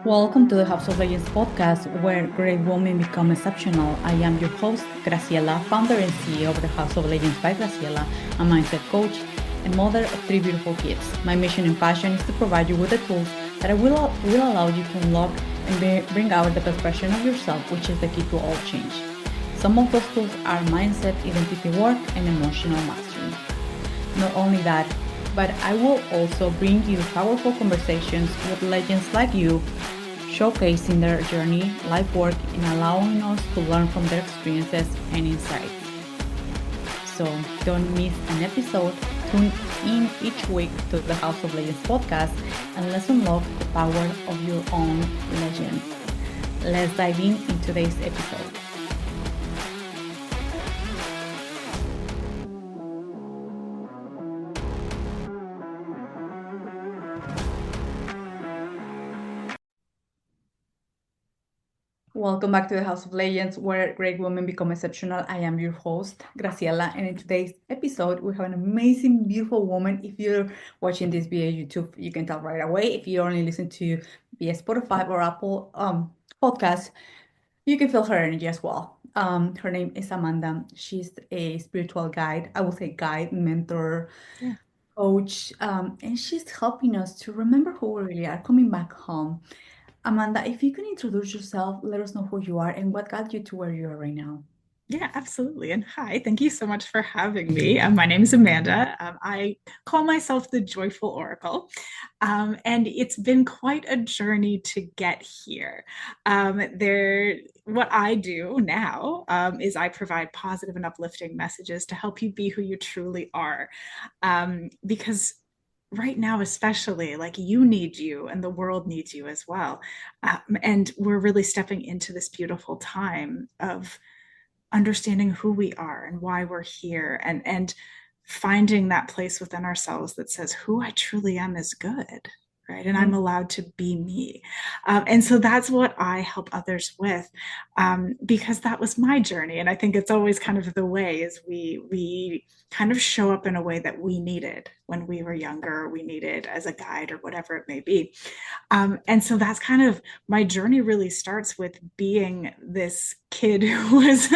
Welcome to the House of Legends podcast, where great women become exceptional. I am your host, Graciela, founder and CEO of the House of Legends by Graciela, a mindset coach and mother of three beautiful kids. My mission and passion is to provide you with the tools that will allow you to unlock and bring out the best version of yourself, which is the key to all change. Some of those tools are mindset, identity work, and emotional mastery. Not only that, but I will also bring you powerful conversations with legends like you, showcasing their journey, life work, and allowing us to learn from their experiences and insights. So don't miss an episode. Tune in each week to the House of Legends podcast and let's unlock the power of your own legend. Let's dive in today's episode. Welcome back to the House of Legends, where great women become exceptional. I am your host, Graciela, and in today's episode, we have an amazing, beautiful woman. If you're watching this via YouTube, you can tell right away. If you only listen to via Spotify or Apple podcast, you can feel her energy as well. Her name is Amanda. She's a spiritual guide. I will say guide, mentor, Yeah. coach, and she's helping us to remember who we really are, coming back home. Amanda, if you can introduce yourself, let us know who you are and what got you to where you are right now. Yeah, absolutely. And hi, thank you so much for having me. My name is Amanda. I call myself the Joyful Oracle. And it's been quite a journey to get here. What I do now is I provide positive and uplifting messages to help you be who you truly are. Because right now, especially, like you need you and the world needs you as well. And we're really stepping into this beautiful time of understanding who we are and why we're here and finding that place within ourselves that says who I truly am is good, right, and I'm allowed to be me. And so that's what I help others with, because that was my journey. And I think it's always kind of the way is we kind of show up in a way that we needed when we were younger, we needed as a guide or whatever it may be. And so that's kind of my journey really starts with being this kid who was,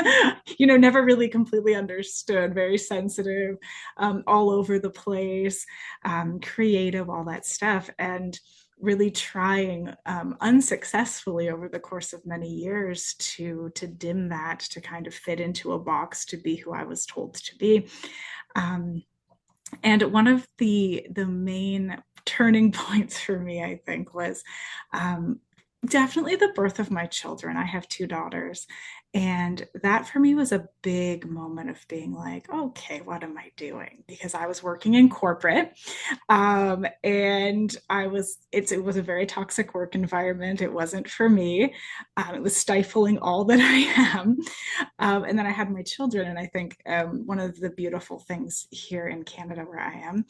never really completely understood, very sensitive, all over the place, creative, all that stuff. And really trying unsuccessfully over the course of many years to dim that, to kind of fit into a box, to be who I was told to be. And one of the main turning points for me, I think, was definitely the birth of my children. I have two daughters. And that for me was a big moment of being like, okay, what am I doing? Because I was working in corporate, and it was a very toxic work environment. It wasn't for me. It was stifling all that I am. And then I had my children. And I think one of the beautiful things here in Canada where I am,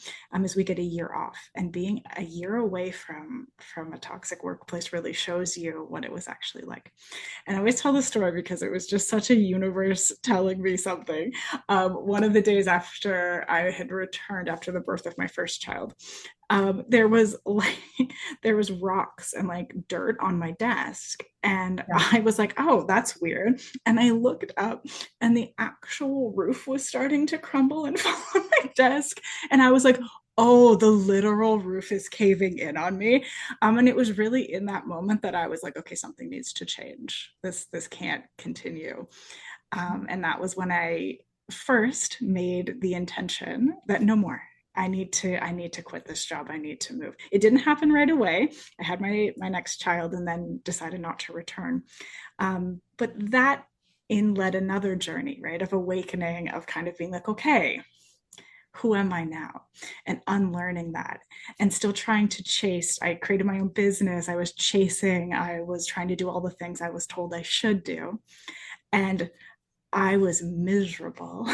is we get a year off, and being a year away from a toxic workplace really shows you what it was actually like. And I always tell the story because it was just such a universe telling me something. One of the days after I had returned after the birth of my first child, there was like there was rocks and like dirt on my desk, and Yeah. I was like, oh, that's weird. And I looked up, and the actual roof was starting to crumble and fall on my desk, and I was like, oh, the literal roof is caving in on me. And it was really in that moment that I was like, okay, something needs to change. This can't continue. And that was when I first made the intention that no more. I need to quit this job. I need to move. It didn't happen right away. I had my next child and then decided not to return. But that in led another journey, right, of awakening, of kind of being like, okay, who am I now? And unlearning that and still trying to chase. I created my own business. I was chasing, I was trying to do all the things I was told I should do. And I was miserable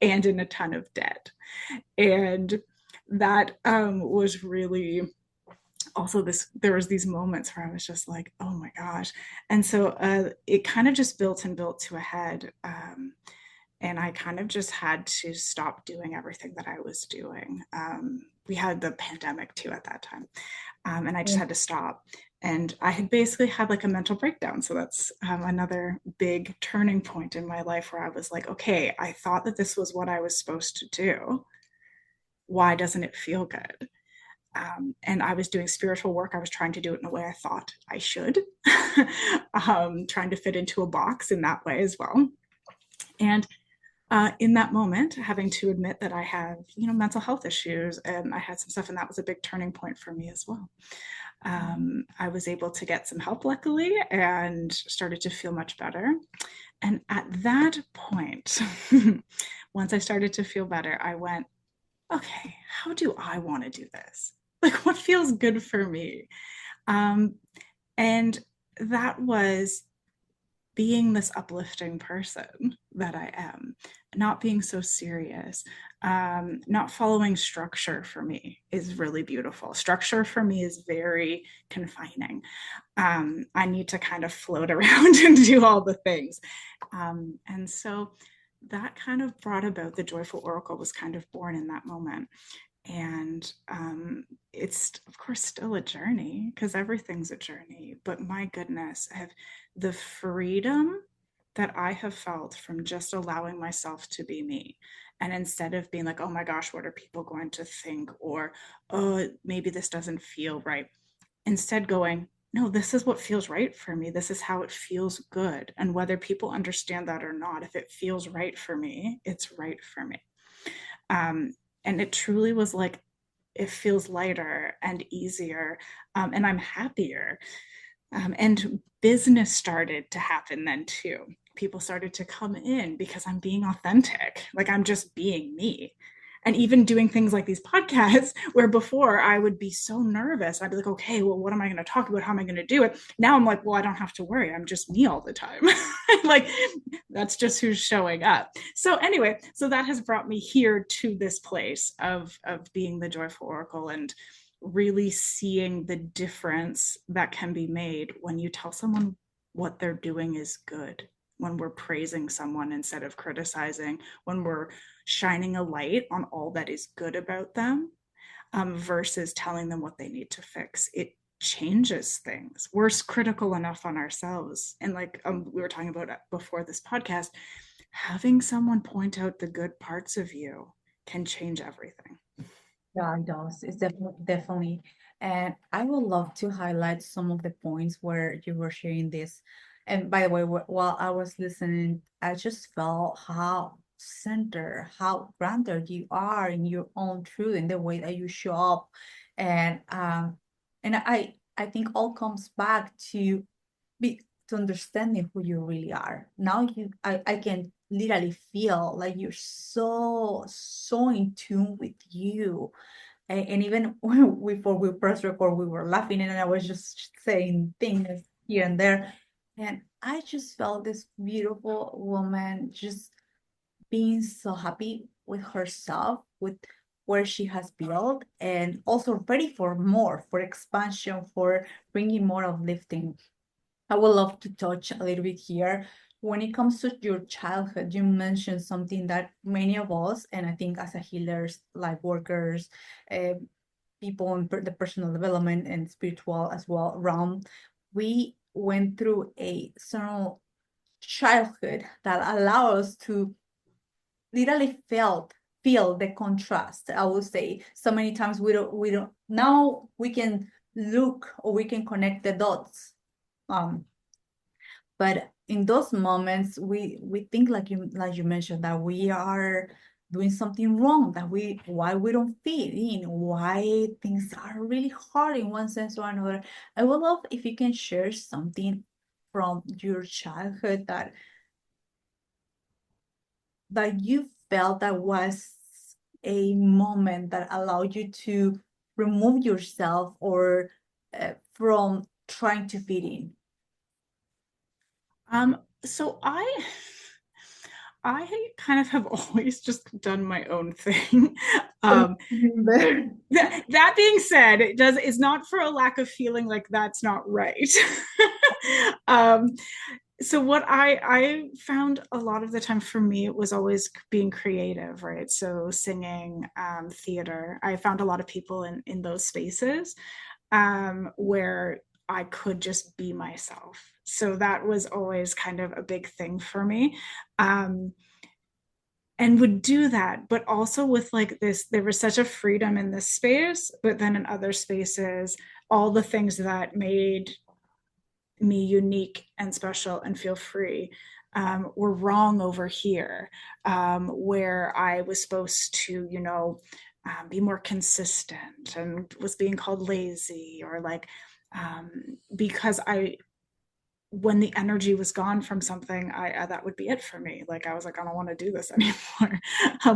and in a ton of debt. And that was really also there was these moments where I was just like, oh my gosh. And so it kind of just built and built to a head. And I kind of just had to stop doing everything that I was doing. We had the pandemic too at that time, and I just had to stop. And I had basically had like a mental breakdown. So that's another big turning point in my life where I was like, okay, I thought that this was what I was supposed to do. Why doesn't it feel good? And I was doing spiritual work. I was trying to do it in a way I thought I should, trying to fit into a box in that way as well. And in that moment, having to admit that I have, mental health issues and I had some stuff, and that was a big turning point for me as well. I was able to get some help, luckily, and started to feel much better. And at that point, once I started to feel better, I went, okay, how do I want to do this? Like, what feels good for me? Um, and that was being this uplifting person that I am, not being so serious, not following structure for me is really beautiful. Structure for me is very confining. I need to kind of float around and do all the things. And so that kind of brought about the Joyful Oracle was kind of born in that moment. And it's, of course, still a journey because everything's a journey. But my goodness, have the freedom that I have felt from just allowing myself to be me. And instead of being like, oh my gosh, what are people going to think? Or, oh, maybe this doesn't feel right. Instead, going, no, this is what feels right for me. This is how it feels good. And whether people understand that or not, if it feels right for me, it's right for me. Um, and it truly was like, it feels lighter and easier, and I'm happier. And business started to happen then too. People started to come in because I'm being authentic, like I'm just being me. And even doing things like these podcasts, where before I would be so nervous, I'd be like, okay, well, what am I going to talk about? How am I going to do it? Now I'm like, well, I don't have to worry. I'm just me all the time. Like, that's just who's showing up. So anyway, so that has brought me here to this place of being the Joyful Oracle and really seeing the difference that can be made when you tell someone what they're doing is good, when we're praising someone instead of criticizing, when we're shining a light on all that is good about them, versus telling them what they need to fix. It changes things. We're critical enough on ourselves. And like we were talking about before this podcast, having someone point out the good parts of you can change everything. Yeah, it does. It's definitely. And I would love to highlight some of the points where you were sharing this. And by the way, while I was listening, I just felt how centered, how grounded you are in your own truth, in the way that you show up. And I think all comes back to be to understanding who you really are. Now I can literally feel like you're so in tune with you. And even before we press record, we were laughing and I was just saying things here and there. And I just felt this beautiful woman just being so happy with herself, with where she has built, and also ready for more, for expansion, for bringing more uplifting. I would love to touch a little bit here. When it comes to your childhood, you mentioned something that many of us, and I think as a healers, life workers, uh, people in the personal development and spiritual as well realm, we went through a certain childhood that allow us to literally feel the contrast. I would say so many times we don't now we can look or we can connect the dots. But in those moments, we think like you mentioned that we are doing something wrong, that we why we don't fit in, why things are really hard in one sense or another. I would love if you can share something from your childhood that you felt that was a moment that allowed you to remove yourself or from trying to fit in. So I kind of have always just done my own thing. That being said, it's not for a lack of feeling like that's not right. um, so what I found a lot of the time for me it was always being creative, right? So singing, theater. I found a lot of people in those spaces, where I could just be myself. So that was always kind of a big thing for me. Um, and would do that, but also with like this, there was such a freedom in this space, but then in other spaces, all the things that made me unique and special and feel free were wrong over here, where I was supposed to, be more consistent and was being called lazy or like, because when the energy was gone from something, I that would be it for me. Like I was like, I don't want to do this anymore,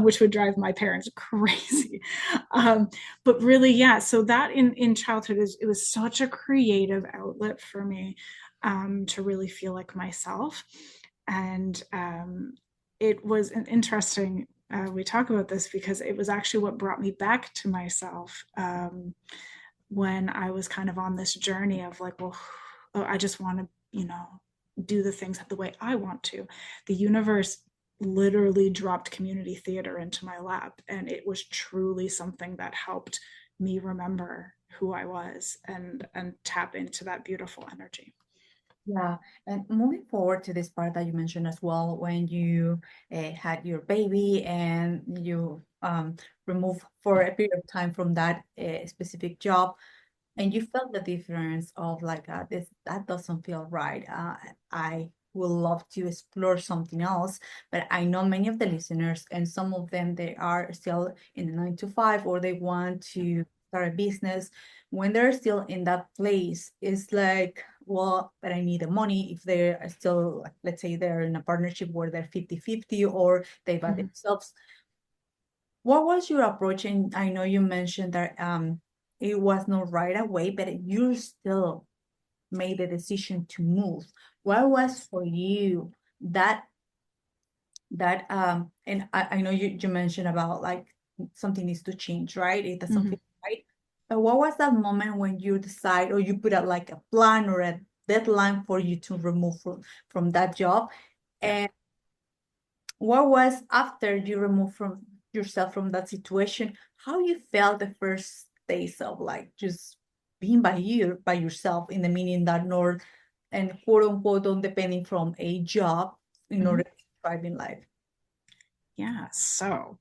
which would drive my parents crazy. Um, but really, yeah. So that in childhood it was such a creative outlet for me, to really feel like myself, and it was an interesting. We talk about this because it was actually what brought me back to myself. When I was kind of on this journey of like, well, oh, I just want to, do the things the way I want to. The universe literally dropped community theater into my lap, and it was truly something that helped me remember who I was and tap into that beautiful energy. Yeah, and moving forward to this part that you mentioned as well, when you had your baby and you removed for a period of time from that specific job, and you felt the difference of like this that doesn't feel right. I would love to explore something else, but I know many of the listeners, and some of them they are still in the 9 to 5, or they want to start a business. When they're still in that place, it's like, well, but I need the money. If they're still, let's say they're in a partnership where they're 50-50, or they by Mm-hmm. themselves, what was your approach? And I know you mentioned that it was not right away, but you still made the decision to move. What was for you that and I know you mentioned about like something needs to change, right? It doesn't Mm-hmm. feel right. But what was that moment when you decide, or you put out like a plan or a deadline for you to remove from that job? Yeah. And what was after you removed from yourself from that situation, how you felt the first days of like just being by yourself, in the meaning that not and quote unquote don't depending from a job in Mm-hmm. order to thrive in life. Yeah. So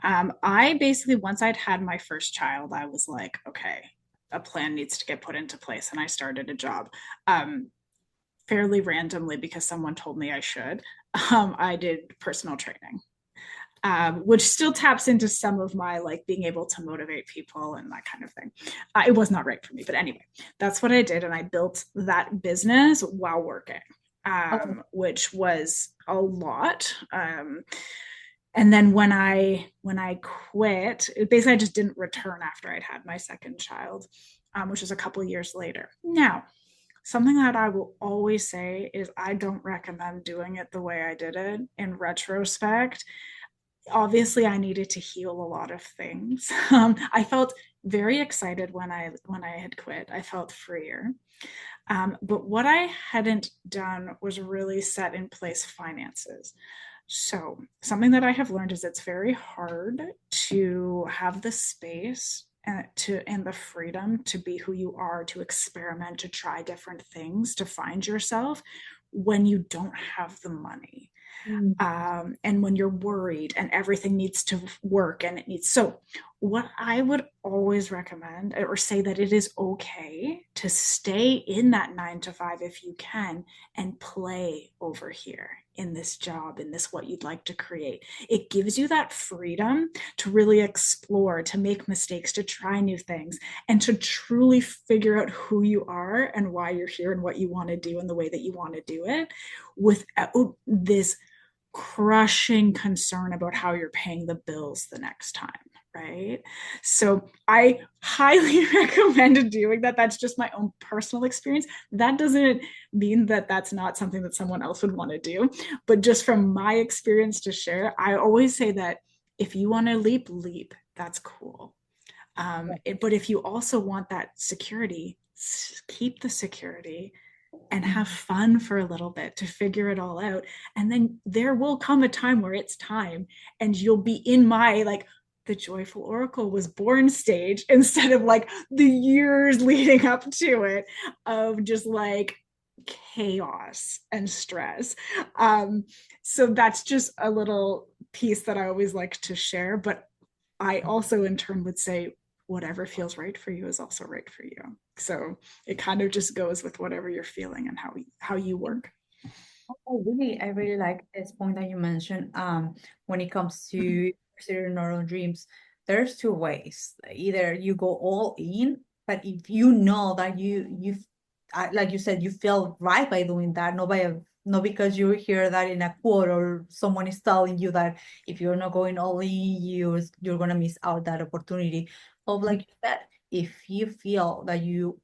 I basically, once I'd had my first child, I was like, okay, a plan needs to get put into place. And I started a job. Fairly randomly because someone told me I should. I did personal training, which still taps into some of my like being able to motivate people and that kind of thing. It was not right for me, but anyway, that's what I did, and I built that business while working, Okay. which was a lot. And then when I quit, basically I just didn't return after I'd had my second child, which was a couple years later. Now, something that I will always say is I don't recommend doing it the way I did it in retrospect. Obviously, I needed to heal a lot of things. I felt very excited when I had quit. I felt freer. But what I hadn't done was really set in place finances. So, something that I have learned is it's very hard to have the space and the freedom to be who you are, to experiment, to try different things, to find yourself when you don't have the money, Mm. and when you're worried and everything needs to work and it needs. So what I would always recommend or say that it is okay to stay in that 9 to 5 if you can, and play over here in this job, in this what you'd like to create. It gives you that freedom to really explore, to make mistakes, to try new things, and to truly figure out who you are and why you're here and what you want to do and the way that you want to do it, without this crushing concern about how you're paying the bills the next time, right? So I highly recommend doing that. That's just my own personal experience. That doesn't mean that that's not something that someone else would want to do, but just from my experience to share, I always say that if you want to leap, that's cool. But if you also want that security, keep the security and have fun for a little bit to figure it all out. And then there will come a time where it's time, and you'll be in my like, the joyful oracle was born stage instead of like the years leading up to it of just like chaos and stress. Um, so that's just a little piece that I always like to share. But I also, in turn, would say, whatever feels right for you is also right for you. So it kind of just goes with whatever you're feeling and how you work. I really like this point that you mentioned. When it comes to pursuing our own dreams, there's two ways. Either you go all in, but if you know that like you said, you feel right by doing that, not because you hear that in a quote or someone is telling you that if you're not going all in, you're gonna miss out that opportunity. Of like you said, if you feel that you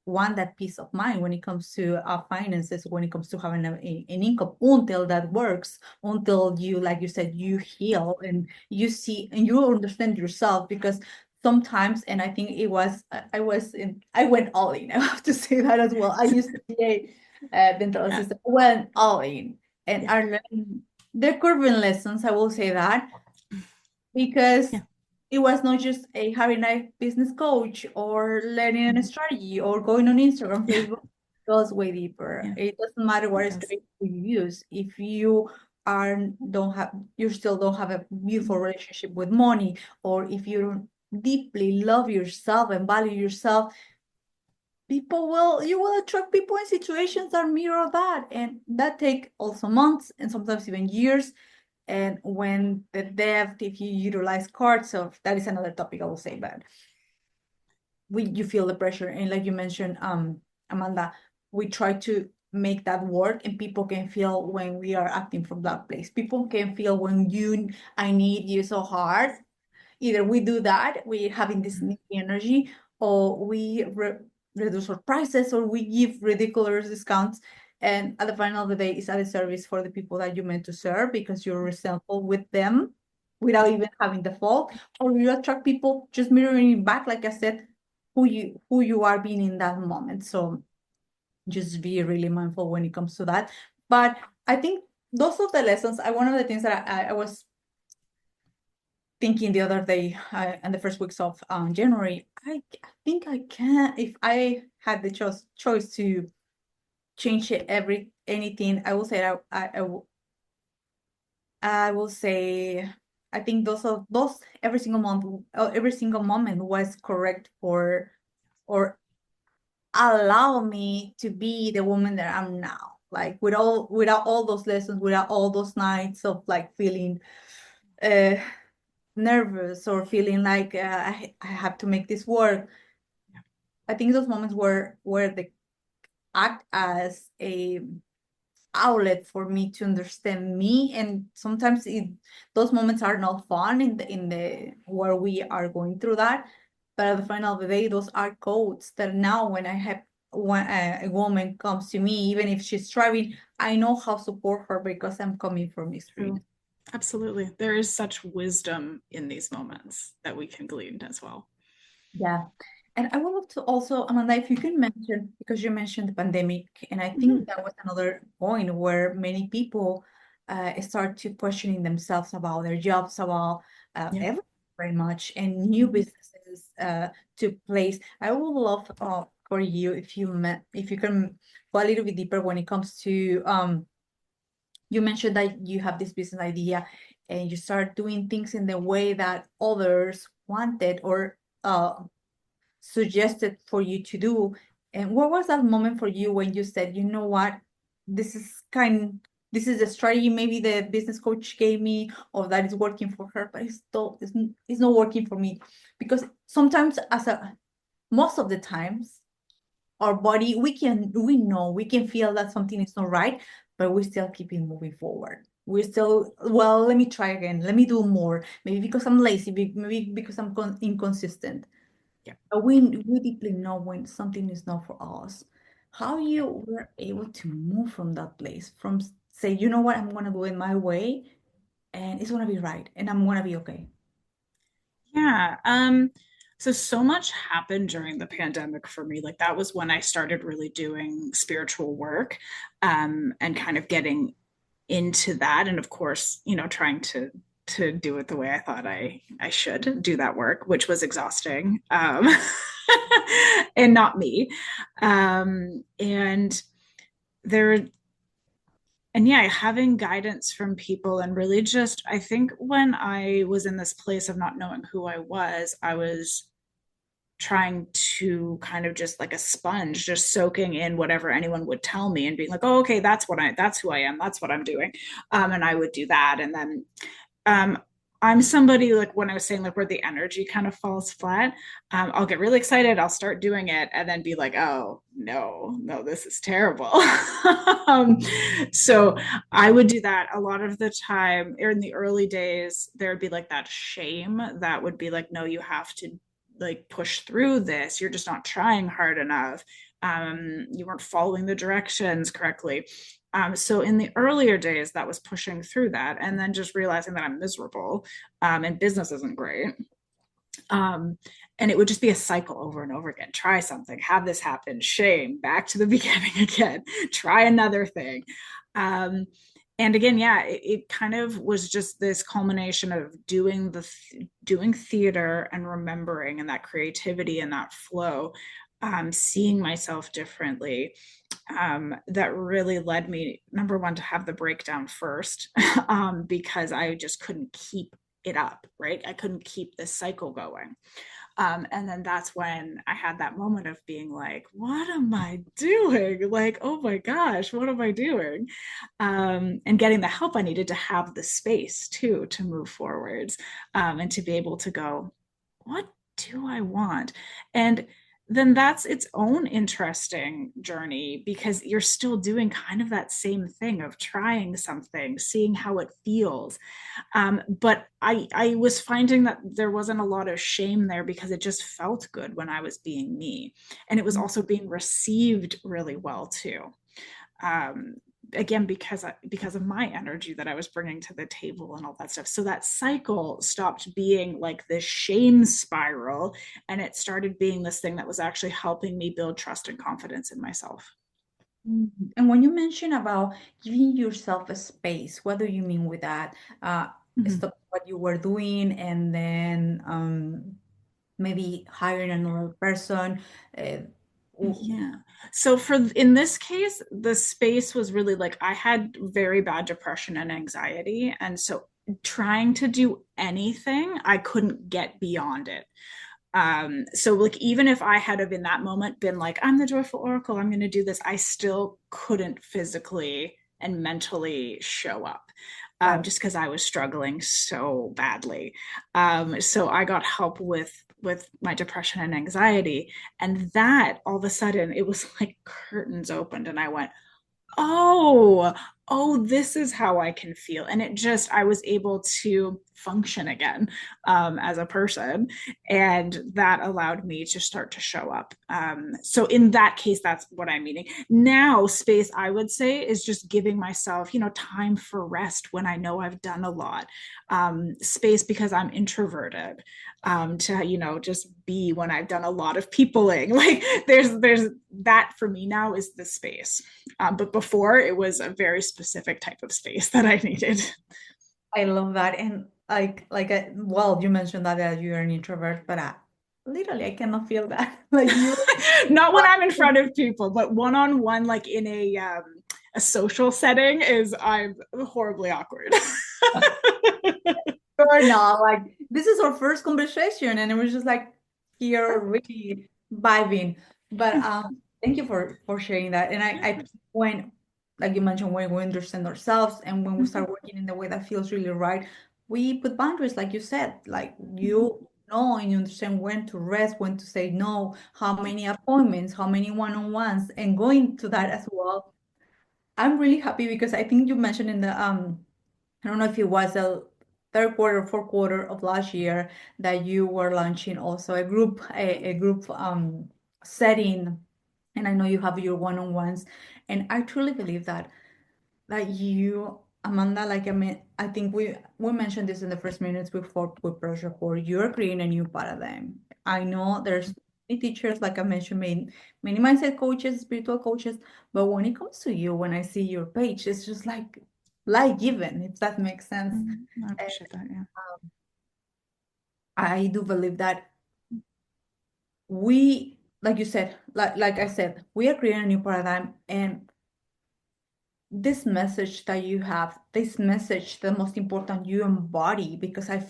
want that peace of mind when it comes to our finances, when it comes to having an income, until that works, until you, like you said, you heal and you see and you understand yourself. Because sometimes, and I think I went all in. I have to say that as well. I used to be a dental Yeah, assistant, went all in, and yeah, I learned the curving lessons. I will say that because yeah, it was not just a having a business coach or learning a strategy or going on Instagram, yeah, Facebook. It goes way deeper. yeah. It doesn't matter It what does. strategy you use. If you are don't have you still don't have a beautiful relationship with money, or if you don't deeply love yourself and value yourself, you will attract people in situations that mirror that. And that take also months and sometimes even years. And when the depth, if you utilize cards, so that is another topic I will say, but you feel the pressure. And like you mentioned, Amanda, we try to make that work, and people can feel when we are acting from that place. People can feel when I need you so hard. Either we do that, we having this needy energy, or we reduce our prices, or we give ridiculous discounts. And at the final of the day, it's a disservice for the people that you meant to serve because you're resentful with them without even having the fault, or you attract people just mirroring back, like I said, who you are being in that moment. So just be really mindful when it comes to that. But I think those of the lessons, one of the things that I was thinking the other day, in the first weeks of January, I think I can, if I had the choice to change anything, I will say I will say I think those every single month, every single moment was correct for or allow me to be the woman that I'm now. Like without all those lessons, without all those nights of like feeling uh nervous or feeling like I have to make this work. I think those moments were the act as a outlet for me to understand me. And sometimes those moments are not fun in the where we are going through that, but at the final of the day, those are codes that now when a woman comes to me, even if she's striving, I know how to support her because I'm coming from True. experience. Absolutely. There is such wisdom in these moments that we can glean as well. Yeah. And I would love to also, Amanda, if you can mention, because you mentioned the pandemic, and I think Mhm. that was another point where many people start to questioning themselves about their jobs, about Yeah. everything very much, and new Mhm. businesses took place. I would love for you if you can go a little bit deeper when it comes to you mentioned that you have this business idea and you start doing things in the way that others wanted or suggested for you to do. And what was that moment for you when you said, you know what, this is kind, this is the strategy maybe the business coach gave me, or that is working for her, but it's not working for me? Because sometimes, most of the times, our body, we can feel that something is not right, but we still keep it moving forward. We're still, well, let me try again, let me do more, maybe because I'm lazy, maybe because I'm inconsistent. Yeah. We deeply know when something is not for us. How Yeah. you were able to move from that place, from say, you know what, I'm gonna do it my way, and it's gonna be right, and I'm gonna be okay. Yeah. So much happened during the pandemic for me. Like that was when I started really doing spiritual work, and kind of getting into that. And of course, trying to to do it the way I thought I should do that work, which was exhausting, and not me. And there, and yeah, having guidance from people and really just, I think when I was in this place of not knowing who I was trying to kind of just like a sponge, just soaking in whatever anyone would tell me and being like, oh, okay, that's who I am, that's what I'm doing. And I would do that. And then um, I'm somebody like when I was saying like where the energy kind of falls flat, I'll get really excited, I'll start doing it, and then be like, oh no, no, this is terrible. um, so I would do that a lot of the time. In the early days, there would be like that shame that would be like, no, you have to like push through this. You're just not trying hard enough. You weren't following the directions correctly. So in the earlier days, that was pushing through that, and then just realizing that I'm miserable, and business isn't great. Um, and it would just be a cycle over and over again. Try something, have this happen, shame, back to the beginning again, try another thing. Um, and again, yeah, it kind of was just this culmination of doing theater and remembering and that creativity and that flow, seeing myself differently, that really led me, number one, to have the breakdown first, because I just couldn't keep it up, right? I couldn't keep this cycle going. And then that's when I had that moment of being like, what am I doing? Like, oh my gosh, what am I doing? And getting the help I needed to have the space too to move forwards, and to be able to go, what do I want? And then that's its own interesting journey because you're still doing kind of that same thing of trying something, seeing how it feels. But I was finding that there wasn't a lot of shame there because it just felt good when I was being me. And it was also being received really well too. Um, Again, because of my energy that I was bringing to the table and all that stuff. So that cycle stopped being like this shame spiral, and it started being this thing that was actually helping me build trust and confidence in myself. And when you mention about giving yourself a space, what do you mean with that? Uh, Mhm. Stop what you were doing and then maybe hiring another person. Uh, w- Yeah. So for in this case, the space was really like I had very bad depression and anxiety. And so trying to do anything, I couldn't get beyond it. So like even if I had have in that moment been like, I'm the joyful oracle, I'm gonna do this, I still couldn't physically and mentally show up. right. Just because I was struggling so badly. So I got help with my depression and anxiety, and that all of a sudden it was like curtains opened, and I went, oh, oh, this is how I can feel. And it just, I was able to function again, as a person. And that allowed me to start to show up. So in that case, that's what I'm meaning. Now, space, I would say, is just giving myself, time for rest when I know I've done a lot. Space because I'm introverted, to, just be when I've done a lot of peopling. Like there's that for me now is the space. But before it was a very specific type of space that I needed. I love that. And well, you mentioned that you're an introvert, but literally, I cannot feel that. Like you. Not when I'm in front of people, but one on one, like in a social setting, is I'm horribly awkward. Or not. Like this is our first conversation, and it was just like here really vibing. But thank you for sharing that. And I think when, like you mentioned, when we understand ourselves and when we start working in the way that feels really right, we put boundaries, like you said. Like you know and you understand when to rest, when to say no, how many appointments, how many one-on-ones, and going to that as well. I'm really happy because I think you mentioned in the I don't know if it was the third quarter, fourth quarter of last year that you were launching also a group setting, and I know you have your one-on-ones, and I truly believe that you, Amanda, like I mean, I think we mentioned this in the first minutes before we press record. You're creating a new paradigm. I know there's many teachers, like I mentioned, many mindset coaches, spiritual coaches, but when it comes to you, when I see your page, it's just like life given, if that makes sense. I And appreciate that. Yeah. I do believe that we, like you said, like I said, we are creating a new paradigm, and this message that you have, this message, the most important, you embody, because I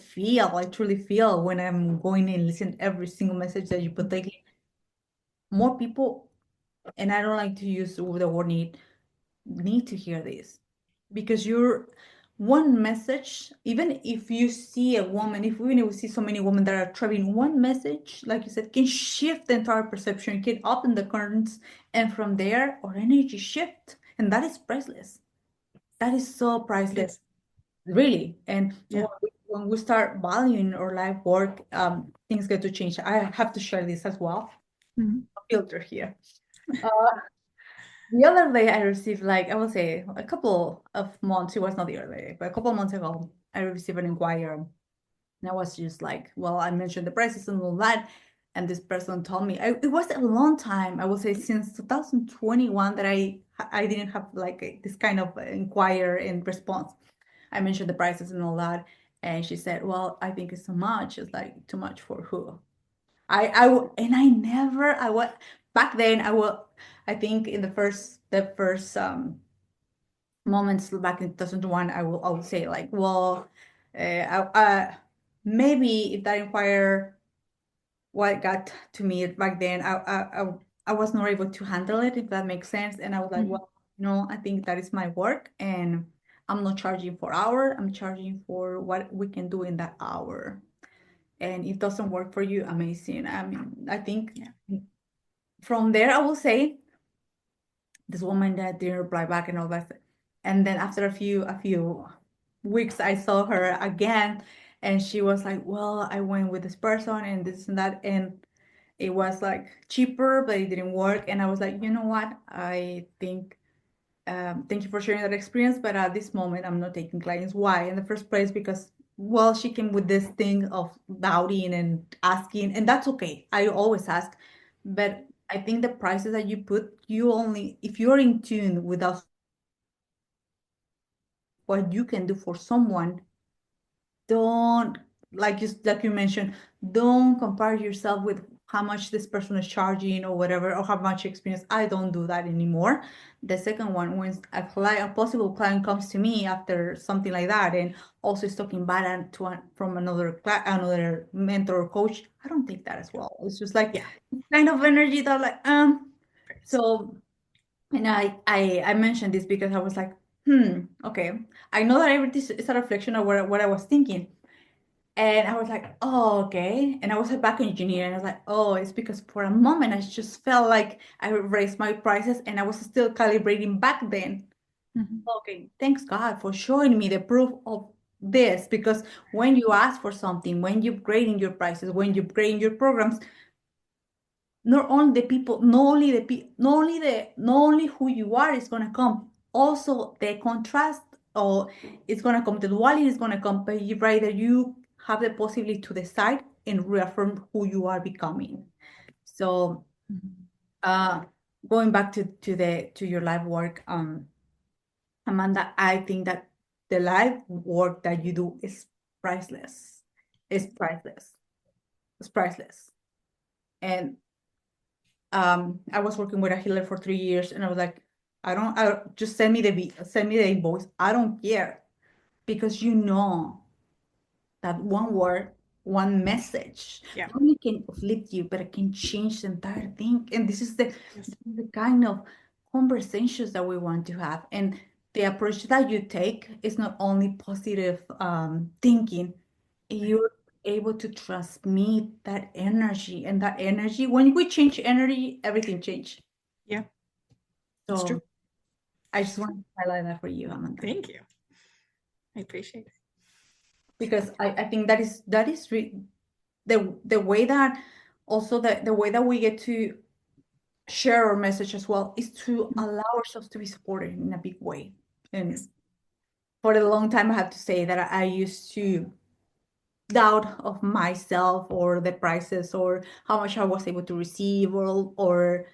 truly feel when I'm going and listen every single message that you put, like more people, and I don't like to use the word need to hear this, because you're one message. Even if you see a woman, if even if we see so many women that are traveling, one message, like you said, can shift the entire perception, can open the currents, and from there our energy shift, and that is priceless. That is so It priceless, is. really. And Yeah. when we start valuing our life work, things get to change. I have to share this as well. Mhm. Filter here. Uh, the other day I received, like, I will say a couple of months, it was not the other day, but a couple of months ago, I received an inquiry. And I was just like, well, I mentioned the prices and all that. And this person told me, it was a long time, I would say since 2021, that I didn't have like this kind of inquiry and response. I mentioned the prices and all that. And she said, well, I think it's too much. It's like, too much for who? And I never, I was, back then, I think in the first moments back in 2001, I would say like, well, maybe if that inquire what got to me back then, I was not able to handle it, if that makes sense. And I was like, Mhm. well, I think that is my work, and I'm not charging for hour. I'm charging for what we can do in that hour. And if it doesn't work for you, amazing. I mean, I think Yeah. from there, I will say this woman that didn't reply back and all that. And then after a few weeks, I saw her again, and she was like, "Well, I went with this person and this and that, and it was like cheaper, but it didn't work." And I was like, "You know what? I think thank you for sharing that experience, but at this moment, I'm not taking clients. Why? In the first place, because, well, she came with this thing of doubting and asking, and that's okay. I always ask, but I think the prices that you put, you only, if you're in tune with us, what you can do for someone, don't, like you mentioned, don't compare yourself with how much this person is charging or whatever, or how much experience. I don't do that anymore. The second one, when a possible client comes to me after something like that, and also is talking bad from another mentor or coach, I don't take that as well. It's just like Yeah. kind of energy that, like, Right. so. And I mentioned this because I was like, okay, I know that everything is a reflection of what I was thinking. And I was like, oh, okay. And I was a back engineer, and I was like, oh, it's because for a moment I just felt like I raised my prices, and I was still calibrating back then. Mhm. Okay, thanks God for showing me the proof of this, because when you ask for something, when you're upgrading your prices, when you're upgrading your programs, not only the people, not only who you are is gonna come, also the contrast, or it's gonna come, the duality is gonna come, but rather you have the possibility to decide and reaffirm who you are becoming. So, Mhm. uh, going back to your life work, Amanda, I think that the life work that you do is priceless. It's priceless. It's priceless. And I was working with a healer for 3 years, and I was like, I just send me the invoice. I don't care, because that one word, one message, Yeah. not only can uplift you, but it can change the entire thing. And this is Yes. the kind of conversations that we want to have. And the approach that you take is not only positive thinking, Right. you're able to transmit that energy. And that energy, when we change energy, everything changes. Yeah. It's true. So I just want to highlight that for you, Amanda, Thank you. I appreciate it. because I think the way that, also the way that we get to share our message as well, is to Mhm. allow ourselves to be supported in a big way. And Yes. for a long time, I have to say that I used to doubt of myself, or the prices, or how much I was able to receive, or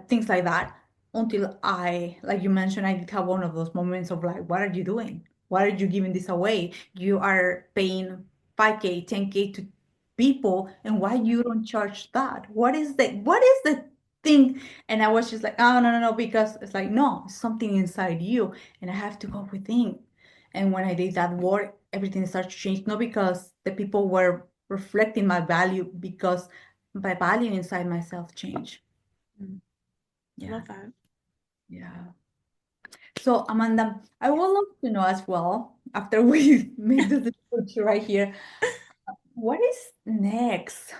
things like that. until I, like you mentioned, I did have one of those moments of like, what are you doing? Why are you giving this away? You are paying 5K, 10K to people, and why you don't charge that? What is the thing? And I was just like, oh, no, no, no, because it's like, no, something inside you, and I have to go within. And when I did that work, everything started to change, not because the people were reflecting my value, because my value inside myself changed. Mm, Yeah, love that. yeah. So, Amanda, I would love to know as well, after we make the switch right here, what is next?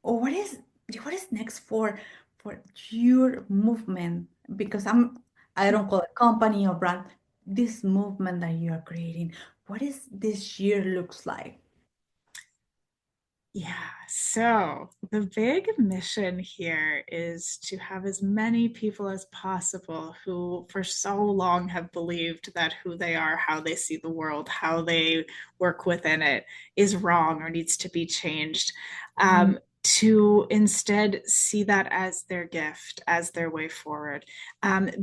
Or what is next for your movement? Because I don't call it company or brand, this movement that you are creating. What is this year looks like? Yeah, so the big mission here is to have as many people as possible who, for so long, have believed that who they are, how they see the world, how they work within it is wrong or needs to be changed. Mm, To instead see that as their gift, as their way forward.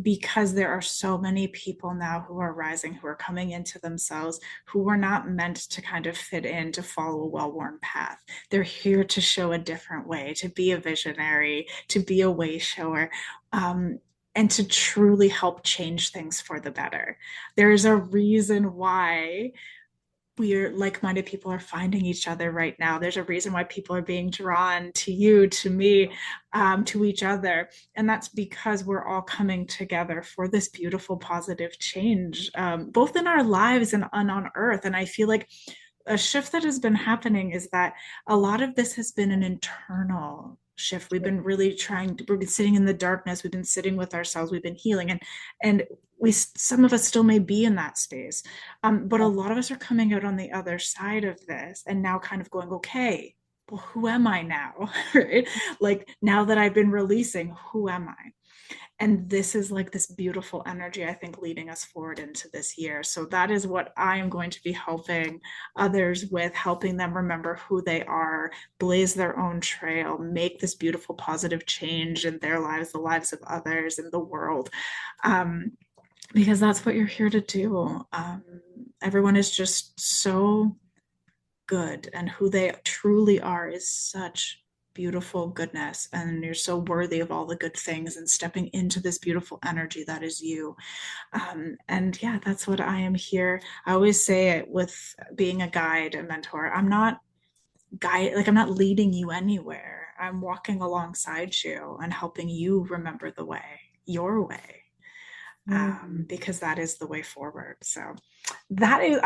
Because there are so many people now who are rising, who are coming into themselves, who were not meant to kind of fit in, to follow a well worn path. They're here to show a different way, to be a visionary, to be a way shower. And to truly help change things for the better. There is a reason why we're like-minded people are finding each other right now. There's a reason why people are being drawn to you, to me, to each other, and that's because we're all coming together for this beautiful positive change, both in our lives and on earth. And I feel like a shift that has been happening is that a lot of this has been an internal shift. We've been really we've been sitting in the darkness, we've been sitting with ourselves, we've been healing, and we, some of us still may be in that space, but a lot of us are coming out on the other side of this and now kind of going, okay, well, who am I now? Right? Like, now that I've been releasing, who am I? And this is like this beautiful energy, I think, leading us forward into this year. So that is what I am going to be helping others with, helping them remember who they are, blaze their own trail, make this beautiful positive change in their lives, the lives of others, in the world. um, because that's what you're here to do. Everyone is just so good, and who they truly are is such beautiful goodness, and you're so worthy of all the good things and stepping into this beautiful energy that is you. And yeah, that's what I am here. I always say it with being a guide, a mentor, I'm not I'm not leading you anywhere. I'm walking alongside you and helping you remember the way, your way, mm, because that is the way forward. So that is,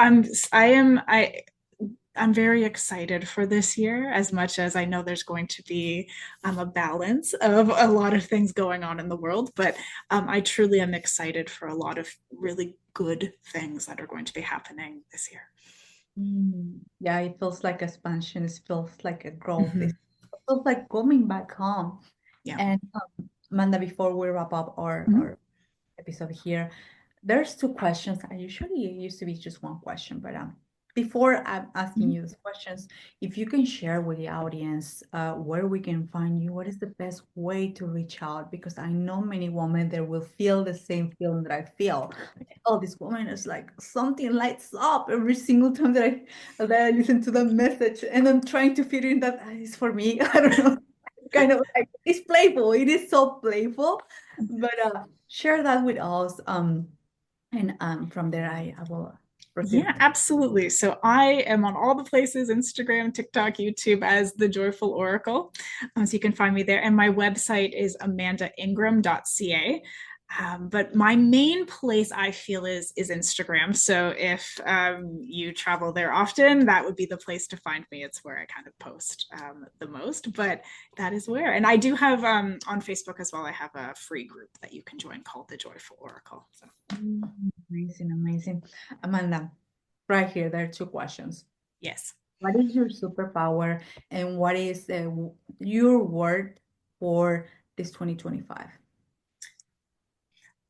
I'm very excited for this year, as much as I know there's going to be a balance of a lot of things going on in the world. But I truly am excited for a lot of really good things that are going to be happening this year. Yeah, it feels like expansion. It feels like a growth. Mm-hmm. It feels like coming back home. Yeah. And Amanda, before we wrap up Mm-hmm. our episode here, there's two questions. I usually it used to be just one question, but before I'm asking Mm-hmm. you these questions, if you can share with the audience where we can find you, what is the best way to reach out? Because I know many women there will feel the same feeling that I feel. Oh, this woman is like something lights up every single time that I listen to the message, and I'm trying to fit in that it's for me. I don't know. Kind of like it's playful. It is so playful, but share that with us. And from there, I will proceed Yeah, with it. absolutely. So I am on all the places, Instagram, TikTok, YouTube, as the Joyful Oracle. So you can find me there. And my website is amandaingram.ca. But my main place, I feel, is Instagram. So if you travel there often, that would be the place to find me. It's where I kind of post the most, but that is where. And I do have on Facebook as well, I have a free group that you can join called the Joyful Oracle. So Amazing, amazing. Amanda, right here, there are two questions. yes. What is your superpower, and what is your word for this 2025?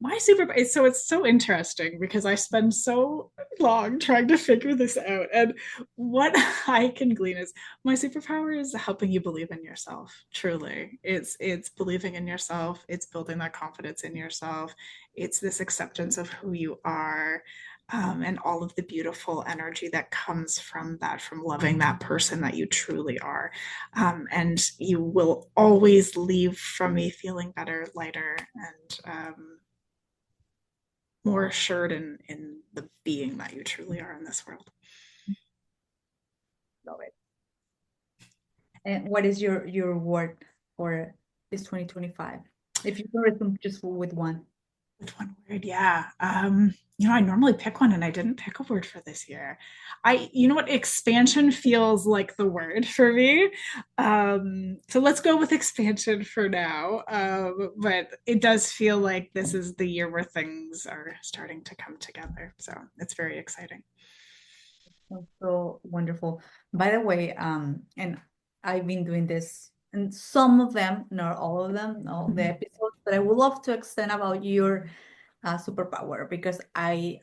My superpower, so it's so interesting because I spend so long trying to figure this out. And what I can glean is my superpower is helping you believe in yourself. Truly. It's believing in yourself, it's building that confidence in yourself, it's this acceptance of who you are. And all of the beautiful energy that comes from that, from loving that person that you truly are. And you will always leave from me feeling better, lighter, and more assured in the being that you truly are in this world. Love it. And what is your word for this 2025? If you can resume just with one. With one word, yeah. I normally pick one and I didn't pick a word for this year. You know what, expansion feels like the word for me. So let's go with expansion for now. But it does feel like this is the year where things are starting to come together. So it's very exciting. So wonderful. By the way, and I've been doing this, and some of them, not all of them, all the episodes, but I would love to extend about your superpower because I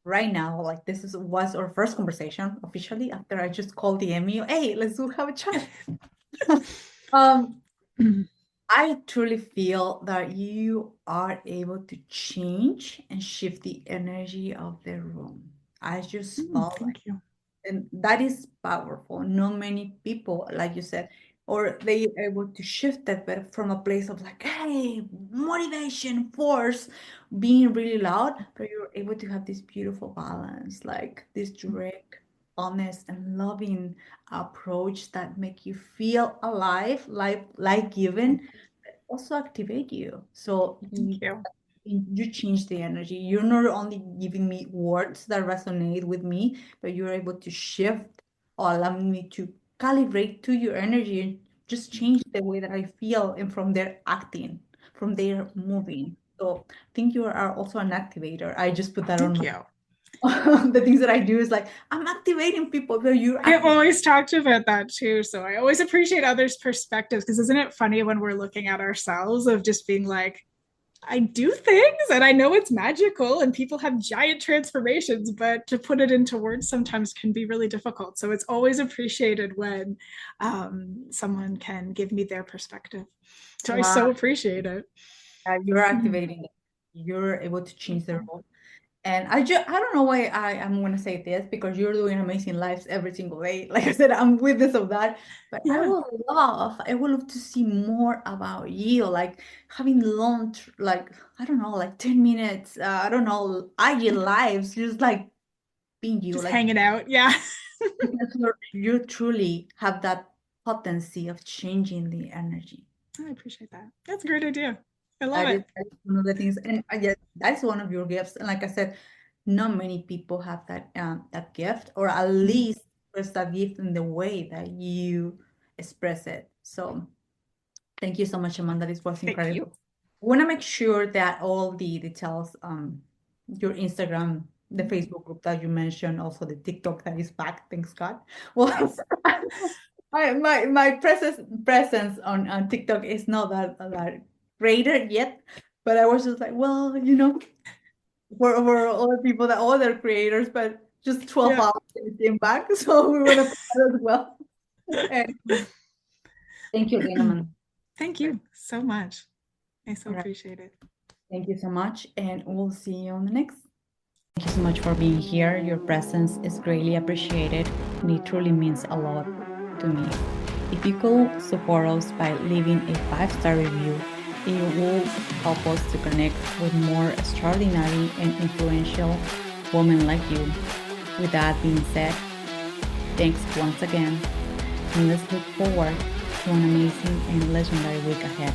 right now, like was our first conversation officially after I just called the MU. Hey, let's do have a chat. Um, I truly feel that you are able to change and shift the energy of the room. I just felt like, Thank you. and that is powerful. Not many people, like you said, or they are able to shift that, but from a place of like, hey, motivation, force, being really loud, but you're able to have this beautiful balance, like this direct, honest, and loving approach that make you feel alive, like given also activate you. So Thank you. you change the energy. You're not only giving me words that resonate with me, but you're able to shift or allowing me to calibrate to your energy and just change the way that I feel and from their acting, from their moving. So I think you are also an activator. I just put that on Thank my you. the things that I do is like I'm activating people, but you're I activating. always talked about that too. So I always appreciate others' perspectives because isn't it funny when we're looking at ourselves of just being like, I do things and I know it's magical and people have giant transformations, but to put it into words sometimes can be really difficult. So it's always appreciated when someone can give me their perspective. So I Wow, so appreciate it. you're activating. You're able to change the role. And I don't know why I'm gonna say this because you're doing amazing lives every single day. Like I said, I'm witness of that. But Yeah, I would love to see more about you, like having lunch, like I don't know, like 10 minutes, I don't know, IG lives, just like being you, just like hanging out. Yeah, because you truly have that potency of changing the energy. I appreciate that. That's a great idea. I love That it. is one of the things, and yes, that's one of your gifts. And like I said, not many people have that gift, or at least express that gift in the way that you express it. So thank you so much, Amanda. This was Thank you. incredible. I want to make sure that all the details, your Instagram, the Facebook group that you mentioned, also the TikTok that is back, thanks God. Well, my presence on TikTok is not that greater yet, but I was just like, well, for other people that other creators, but just 12 Yeah. hours and it came back, so we want to put that as well. And thank you again, Amanda. Thank you so much. I so All right. appreciate it. Thank you so much, and we'll see you on the next. Thank you so much for being here. Your presence is greatly appreciated, and it truly means a lot to me. If you could support us by leaving a 5-star review, it will help us to connect with more extraordinary and influential women like you. With that being said, thanks once again, and let's look forward to an amazing and legendary week ahead.